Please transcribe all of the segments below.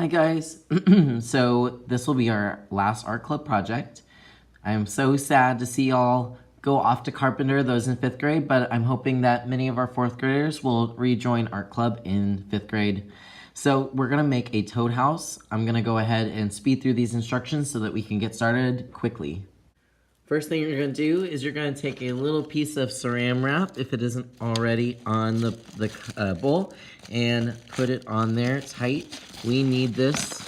Hi guys, so this will be our last art club project. I am so sad to see y'all go off to Carpenter, those in 5th grade, but I'm hoping that many of our 4th graders will rejoin art club in 5th grade. So we're gonna make a toad house. I'm gonna go ahead and speed through these instructions so that we can get started quickly. First thing you're gonna do is you're gonna take a little piece of saran wrap, if it isn't already on the bowl, and put it on there tight. We need this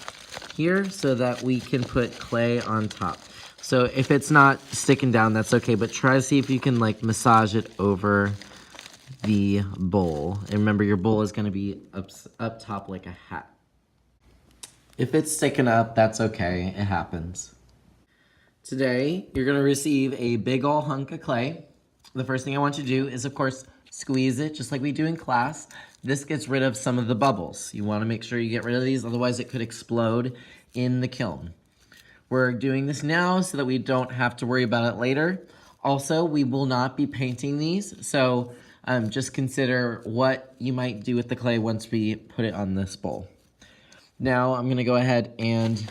here so that we can put clay on top. So if it's not sticking down, that's okay, but try to see if you can like massage it over the bowl. And remember, your bowl is gonna be up top like a hat. If it's sticking up, that's okay, it happens. Today, you're gonna receive a big ol' hunk of clay. The first thing I want you to do is, of course, squeeze it just like we do in class. This gets rid of some of the bubbles. You wanna make sure you get rid of these, otherwise it could explode in the kiln. We're doing this now so that we don't have to worry about it later. Also, we will not be painting these, so just consider what you might do with the clay once we put it on this bowl. Now, I'm gonna go ahead and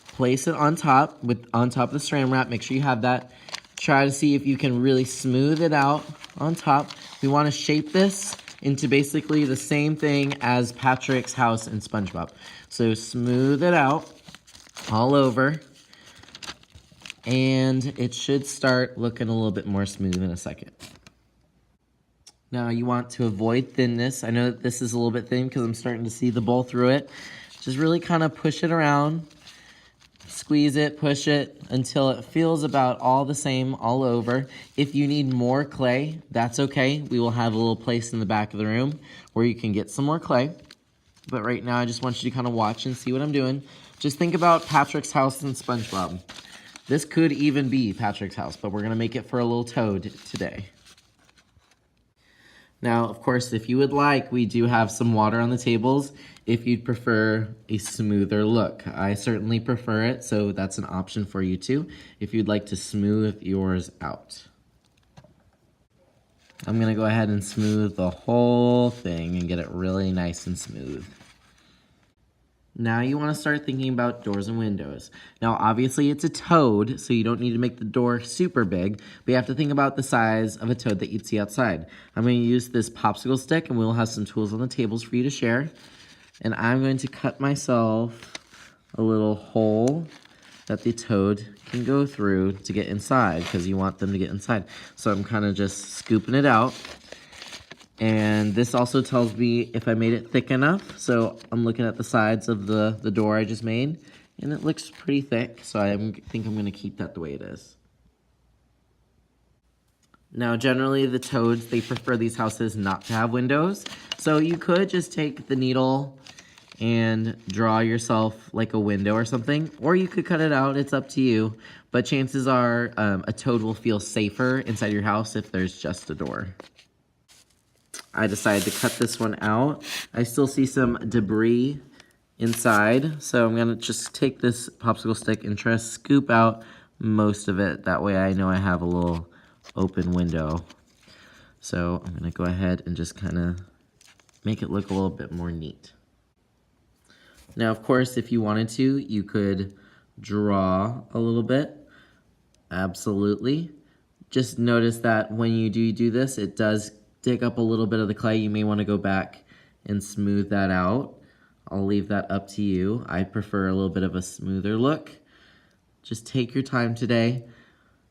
place it on top of the saran wrap. Make sure you have that. Try to see if you can really smooth it out on top. We want to shape this into basically the same thing as Patrick's house in SpongeBob. So smooth it out all over, and it should start looking a little bit more smooth in a second. Now you want to avoid thinness. I know that this is a little bit thin because I'm starting to see the bowl through it. Just really kind of push it around. Squeeze it, push it until it feels about all the same all over. If you need more clay, that's okay. We will have a little place in the back of the room where you can get some more clay. But right now, I just want you to kind of watch and see what I'm doing. Just think about Patrick's house in SpongeBob. This could even be Patrick's house, but we're gonna make it for a little toad today. Now, of course, if you would like, we do have some water on the tables if you'd prefer a smoother look. I certainly prefer it, so that's an option for you too, if you'd like to smooth yours out. I'm gonna go ahead and smooth the whole thing and get it really nice and smooth. Now you want to start thinking about doors and windows. Now obviously it's a toad, so you don't need to make the door super big, but you have to think about the size of a toad that you'd see outside. I'm going to use this popsicle stick, and we'll have some tools on the tables for you to share. And I'm going to cut myself a little hole that the toad can go through to get inside, because you want them to get inside. So I'm kind of just scooping it out. And this also tells me if I made it thick enough. So I'm looking at the sides of the door I just made, and it looks pretty thick, so I think I'm gonna keep that the way it is. Now, generally the toads, they prefer these houses not to have windows. So you could just take the needle and draw yourself like a window or something, or you could cut it out, it's up to you. But chances are a toad will feel safer inside your house if there's just a door. I decided to cut this one out. I still see some debris inside, so I'm gonna just take this popsicle stick and try to scoop out most of it. That way I know I have a little open window. So I'm gonna go ahead and just kind of make it look a little bit more neat. Now, of course, if you wanted to, you could draw a little bit. Absolutely. Just notice that when you do this, it does dig up a little bit of the clay. You may want to go back and smooth that out. I'll leave that up to you. I prefer a little bit of a smoother look. Just take your time today.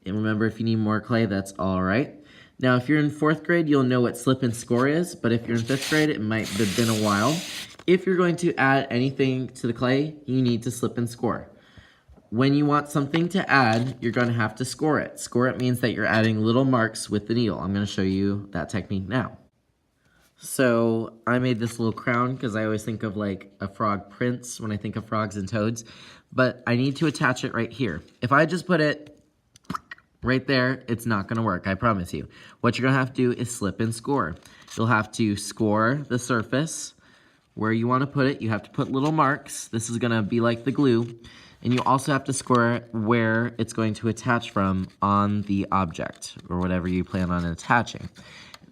And remember, if you need more clay, that's all right. Now, if you're in 4th grade, you'll know what slip and score is, but if you're in 5th grade, it might have been a while. If you're going to add anything to the clay, you need to slip and score. When you want something to add, you're going to have to score it. Score it means that you're adding little marks with the needle. I'm going to show you that technique now. So I made this little crown because I always think of like a frog prince when I think of frogs and toads, but I need to attach it right here. If I just put it right there, it's not going to work, I promise you. What you're going to have to do is slip and score. You'll have to score the surface where you want to put it. You have to put little marks. This is going to be like the glue. And you also have to score where it's going to attach from on the object or whatever you plan on attaching.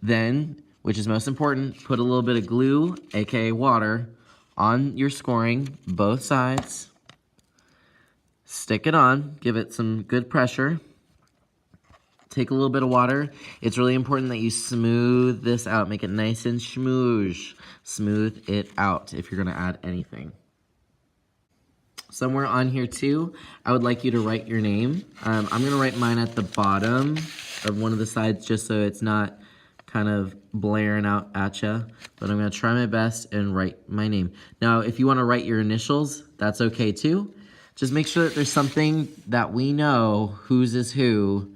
Then, which is most important, put a little bit of glue, aka water, on your scoring, both sides. Stick it on, give it some good pressure. Take a little bit of water. It's really important that you smooth this out. Make it nice and smoosh. Smooth it out if you're gonna add anything. Somewhere on here too, I would like you to write your name. I'm gonna write mine at the bottom of one of the sides just so it's not kind of blaring out at you. But I'm gonna try my best and write my name. Now, if you wanna write your initials, that's okay too. Just make sure that there's something that we know whose is who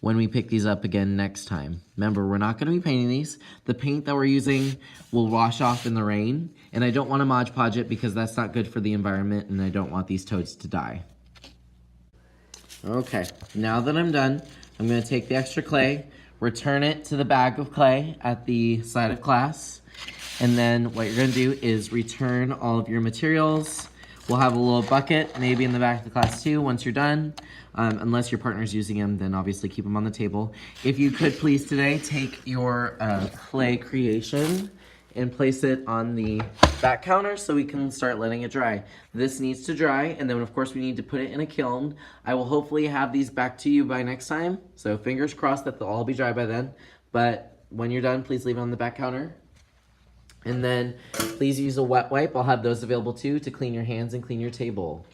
when we pick these up again next time. Remember, we're not gonna be painting these. The paint that we're using will wash off in the rain, and I don't wanna Mod Podge it because that's not good for the environment, and I don't want these toads to die. Okay, now that I'm done, I'm gonna take the extra clay, return it to the bag of clay at the side of class, and then what you're gonna do is return all of your materials. We'll have a little bucket, maybe in the back of the class too, once you're done. Unless your partner's using them, then obviously keep them on the table. If you could please today, take your clay creation and place it on the back counter so we can start letting it dry. This needs to dry, and then of course we need to put it in a kiln. I will hopefully have these back to you by next time, so fingers crossed that they'll all be dry by then. But when you're done, please leave it on the back counter. And then please use a wet wipe. I'll have those available too to clean your hands and clean your table.